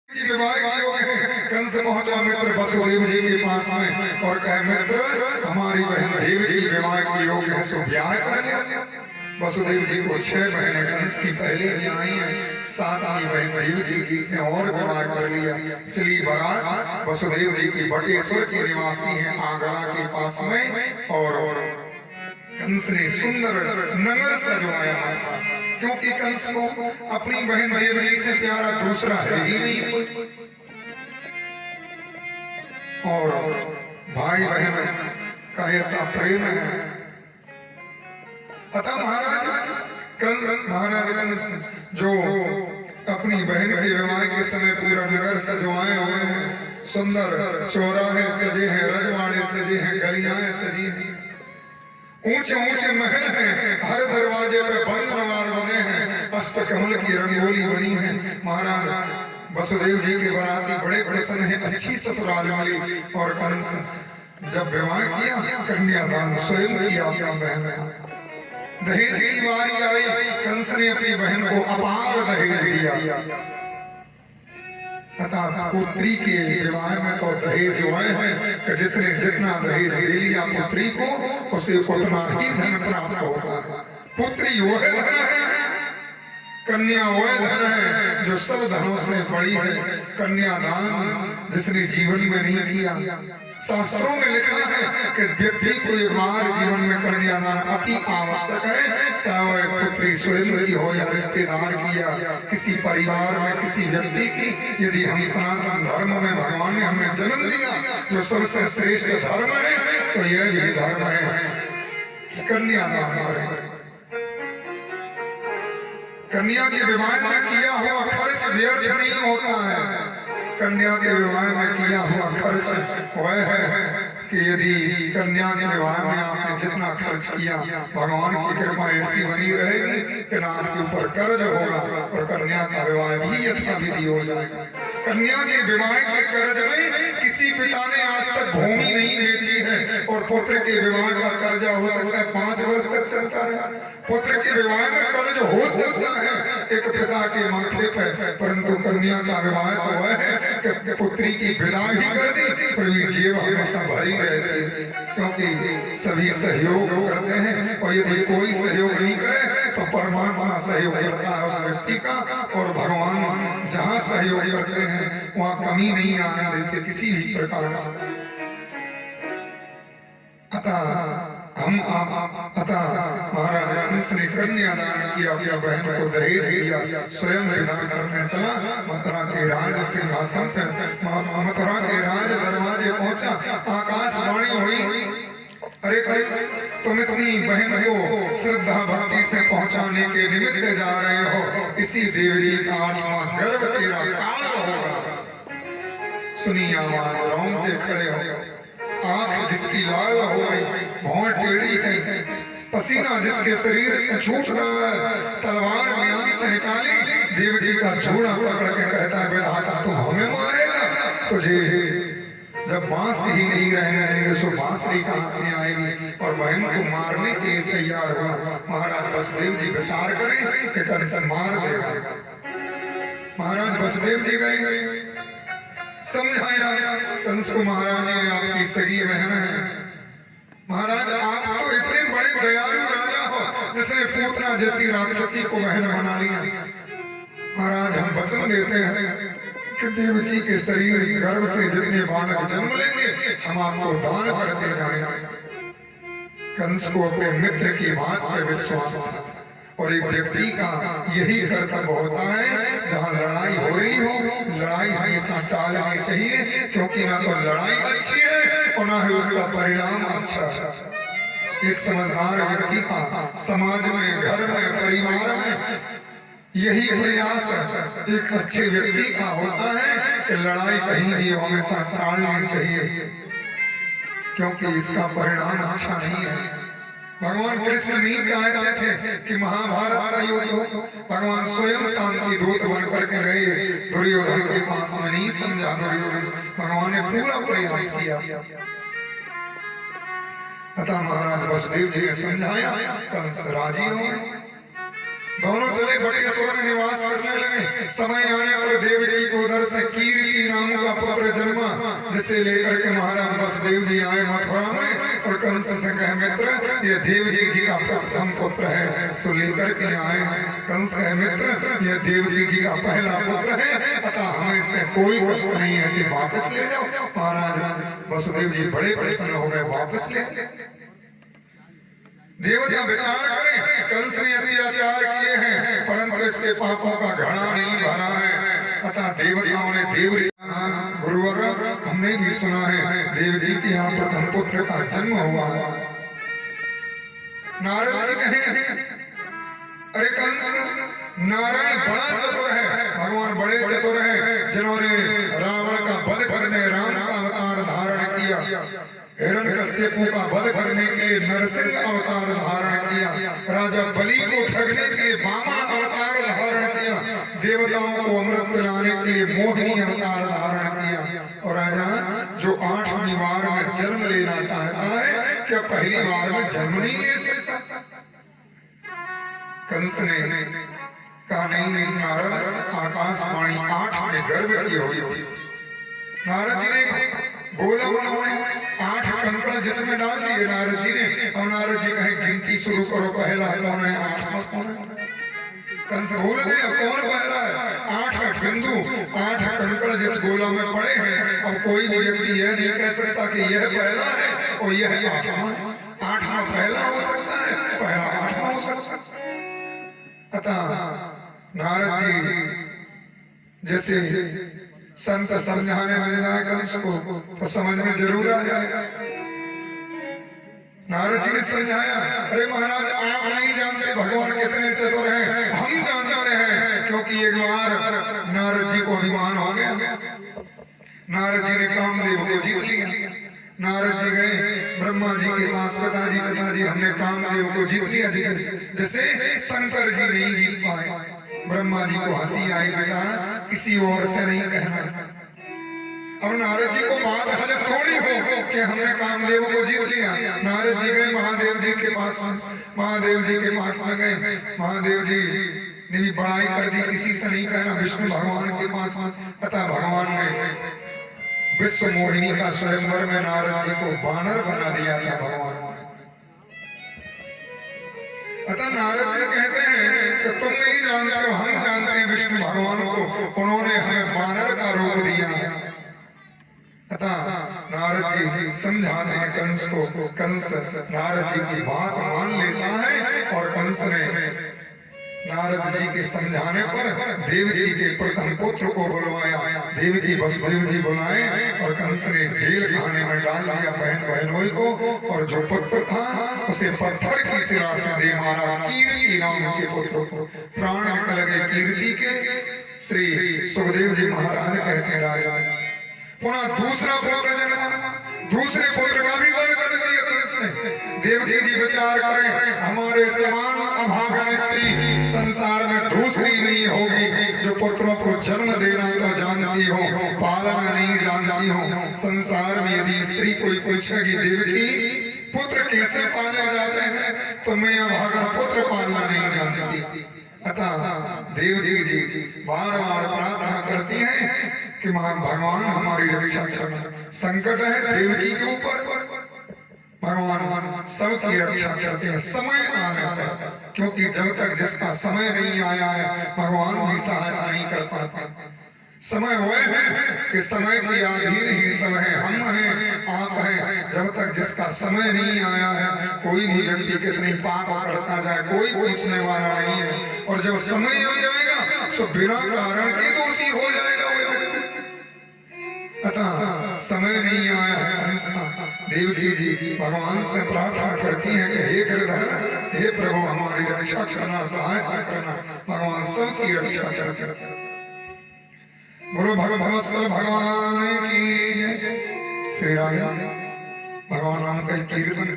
कंस पहुंचा मित्र वसुदेव जी के पास में और कहे मित्र हमारी बहन देवकी विवाह की योग है, सो ब्याह कर ले। वसुदेव जी को 6 बहनें कंस की पहले भी आई हैं, 7वीं बहन देवकी जी से और विवाह कर लिया। चली बारात वसुदेव जी की बटेश्वर की निवासी है आगरा के पास में, और कंस ने सुंदर नगर सजवाया था, क्योंकि कंस को अपनी बहन देवकी से प्यारा दूसरा है ही नहीं। और भाई बहन का ऐसा प्रेम है। अतः महाराज कंस जो अपनी बहन के विवाह के समय पूरा नगर सजवाए हुए हैं, सुंदर चौराहे सजे हैं, रजवाड़े सजे हैं, गलियां सजी हैं, ऊंचे ऊंचे महल हैं, हर दरवाजे पे बंदरवार बने हैं, अष्टकमल की रंगोली बनी है। महाराज वसुदेव जी के बाराती बड़े प्रसन्न हैं, अच्छी ससुराल वाली। और कंस जब विवाह किया, कन्यादान स्वयं किया अपनी बहन का। दहेज की बारी आई, कंस ने अपनी बहन को अपार दहेज दिया। अतः पुत्री के विवाह में तो दहेज हुए हैं कि जिसने जितना दहेज दे लिया पुत्री को, उसे उतना ही धन प्राप्त होता है। पुत्री वह धन है, कन्या वह धन है जो सब धनों से बड़ी है। कन्यादान जिसने जीवन में नहीं किया, शास्त्रों में लिखा है कि व्यक्ति को एक बार जीवन में कन्यादान अति आवश्यक है, चाहे वह पुत्री स्वयं की हो या रिश्तेदार की या किसी परिवार में किसी व्यक्ति की। यदि हम सनातन धर्म में भगवान ने हमें जन्म दिया जो सबसे श्रेष्ठ धर्म है, तो यह भी धर्म है कि कन्यादान करें। कन्या के विवाह में किया हुआ खर्च व्यर्थ नहीं होता है। कन्या के विवाह में किया हुआ खर्च वह है कि यदि कन्या के विवाह में आपने जितना खर्च किया, भगवान की कृपा ऐसी बनी रहेगी कि ना आपके ऊपर कर्ज होगा और कन्या का विवाह भी यथाविधि हो जाएगा। कन्या के विवाह के कर्ज में किसी पिता ने आज तक भूमि नहीं बेची है, और पुत्र के विवाह का कर्जा हो सकता है 5 वर्ष तक चलता है। पुत्र के विवाह में कर्ज हो सकता है एक पिता के माथे पे, परंतु कन्या का विवाह तो वह है कि पुत्री की विदा भी कर दी, पर ये जेब हमेशा भरी रहती है, क्योंकि सभी सहयोग करते हैं। और यदि कोई सहयोग नहीं करे तो परमात्मा सहयोग करता है उस व्यक्ति का, और भगवान जहाँ सहयोग करते हैं वहाँ कमी नहीं आने देते किसी भी प्रकार से। अतः महाराज कंस ने कन्यादान किया, अपनी बहन को दहेज दिया, स्वयं विदा करने चला। मथुरा के राज सिंहासन पर, मथुरा के राज दरवाजे पहुंचा, आकाशवाणी हुई, अरे कंस तुम अपनी बहन को श्रद्धा भक्ति से पहुंचाने के निमित्त जा रहे हो, इसी देवी का 8वां गर्भ तेरा काल होगा। सुनी आवाज, रोंगटे खड़े हो गए, आंख जिसकी लाल हो गई, भौं टेढ़ी है, पसीना जिसके शरीर से छूट रहा है, तलवार म्यान से निकाली, देवकी का झोड़ा पकड़ के कहता है विधाता तू हमें मारेगा, तुझे जब बांस ही नहीं रहने देंगे सो बांसुरी कहां से आएगी। और बहन को मारने के लिए तैयार हुआ। महाराज वसुदेव जी विचार करें कि कंस मार देगा। महाराज वसुदेव जी गए, समझाया कंस को, महाराज ये आपकी सगी बहन है। महाराज आप तो इतने बड़े दयालु राजा हो जिसने पूतना जैसी राक्षसी को बहन बना लिया। महाराज हम वचन देते हैं कि देवकी के शरीर गर्भ से जितने बालक जन्म लेंगे हम आपको दान करते जाएंगे। कंस को अपने मित्र की बात पर विश्वास था, और एक व्यक्ति का यही कर्तव्य होता है जहाँ लड़ाई हो रही हो, लड़ाई हमेशा टालनी चाहिए, क्योंकि ना तो लड़ाई अच्छी है और ना ही उसका परिणाम अच्छा है। एक समझदार व्यक्ति का समाज में, घर में, परिवार में यही प्रयास एक अच्छे व्यक्ति का होता है कि लड़ाई कहीं भी हमेशा टालनी चाहिए, क्योंकि इसका परिणाम अच्छा नहीं है। भगवान कृष्ण नहीं चाहते थे कि महाभारत का युद्ध हो, भगवान स्वयं शांति दूत बन करके रहे, दुर्योधन के पास में नहीं समझा दुर्योधन, भगवान ने पूरा प्रयास किया। अतः महाराज वसुदेव जी ने समझाया, कंस राजी हो गए। दोनों चले बटेश्वर में निवास करने लगे। समय आने पर देवकी को उधर से कीर्ति नाम का पुत्र जन्मा, जिसे लेकर के महाराज वसुदेव जी आए मथुरा में और कंस से कहे मित्र ये देवकी जी का प्रथम पुत्र है, सो लेकर के आए हैं। कंस कहे मित्र ये देवकी जी का पहला पुत्र है, अतः हमें इससे कोई कष्ट नहीं है, इसे वापस ले जाओ। महाराज वसुदेव जी बड़े प्रसन्न हो गए, वापस ले। देवता विचार करें, कंस ने अत्याचार किए हैं परंतु इसके पापों का घड़ा नहीं भरा है, अतः देवताओं ने देव गुरुवर हमने भी सुना है देवकी के यहाँ प्रथम पुत्र का जन्म हुआ है। नारद जी कहे अरे कंस नारायण बड़ा चतुर है, भगवान बड़े चतुर है, जिन्होंने रावण का वध करने राम का अवतार धारण किया, हिरण्यकश्यपु का वध करने के लिए नरसिंह अवतार धारण किया, राजा बलि को ठगने के लिए वामन अवतार धारण किया, देवताओं को अमृत पिलाने के लिए मोहिनी अवतार धारण किया, और राजा जो 8वीं बार में जन्म लेना चाहता है क्या पहली बार में जन्म नहीं ले सकता? कंस ने कहा नहीं नारद, आकाशवाणी 8 में गर्भ की हुई थी। नारद जी ने गोला बनवाया, 8 कंकड़ जिसमें डाल दिए नारद जी ने, और नारद जी कहे गिनती शुरू करो, पहला कौन है? 8वां कौन है? कंस भूल गए कौन पहला है? 8 बिंदु 8 कंकड़ जिस गोला में पड़े हैं, अब कोई भी व्यक्ति यह नहीं कह सकता कि यह पहला है और यह 8वां। 8वां पहला हो सकता है, पहला 8वां हो सकता है। अतः नारद जी जैसे संत समझाने मिल जाए कंस को तो समझ में जरूर आ जाएगा। नारद जी ने समझाया अरे महाराज आप नहीं जानते भगवान कितने चतुर हैं, हम जानते हैं, क्योंकि एक बार नारद जी को अभिमान हो गया, नारद जी ने कामदेव को जीत लिया। नारद जी गए ब्रह्मा जी के पास, पिताजी हमने कामदेव को जीत लिया, जैसे शंकर जी नहीं जीत पाए। ब्रह्मा जी को हंसी आई, बेटा किसी और से नहीं कहना। अब नारद जी को बात हजम थोड़ी हो कि हमने कामदेव को जीत लिया। नारद जी गए महादेव जी के पास, महादेव जी के पास में गए, महादेव जी ने भी बड़ाई कर दी, किसी से नहीं कहना, विष्णु भगवान के पास। अतः भगवान ने विश्व मोहिनी का स्वयंवर में नारद जी को बानर बना दिया था भगवान ने। अतः नारद जी कहते हैं कि तुम नहीं जानते हो, हम जानते हैं विष्णु भगवान को, उन्होंने हमें बानर का रूप दिया है। अतः नारद जी समझाते हैं कंस को, कंस नारद जी की बात मान लेता है, और कंस ने नारद जी के समझाने पर देवकी के प्रथम पुत्र को बुलवाया। देवकी वसुदेव जी बुलाए और कंस ने जेल खाने में डाल दिया बहन बहनोई को, और जो पुत्र था उसे पत्थर की सिरा से दे मारा। कीर्ति नाम के पुत्र को प्राण निकल गए कीर्ति के। श्री सुखदेव जी महाराज कहते हैं राजा पुनः दूसरा पुत्र जन्मा, दूसरे पुत्र का भी वध कर दिया कंस ने। देवकी जी विचार करें हमारे समान अभागन स्त्री संसार में दूसरी नहीं होगी, जो पुत्रों को जन्म देना तो जानती हो, पालना नहीं जानती हो। संसार में यदि स्त्री कोई पूछेगी देवकी पुत्र कैसे पाले जाते हैं, तो मैं अभागन पुत्र पालना नहीं जानती। अतः देवकी जी बार बार प्रार्थना करती हैं कि भगवान हमारी रक्षा करना। संकट है देवकी के ऊपर, भगवान सबकी रक्षा करते हैं समय आने पर, क्योंकि जब तक जिसका समय नहीं आया है भगवान भी सहायता नहीं कर पाता। समय वह है कि समय की अधीन ही सब है, हम हैं आप हैं। जब तक जिसका समय नहीं आया है कोई भी व्यक्ति कितनी पाप करता जाए कोई पूछने वाला नहीं है, और जब समय आ जाएगा तो बिना कारण के दोषी हो जाएगा। अतः समय नहीं आया है। देवकी जी भगवान से प्रार्थना करती हैं कि हे गिरधर, हे प्रभु हमारी रक्षा करना, सहायता करना। भगवान सबकी रक्षा करते। बोलो भगवत्सल भगवान की जय। श्री राधे। भगवान नाम का कीर्तन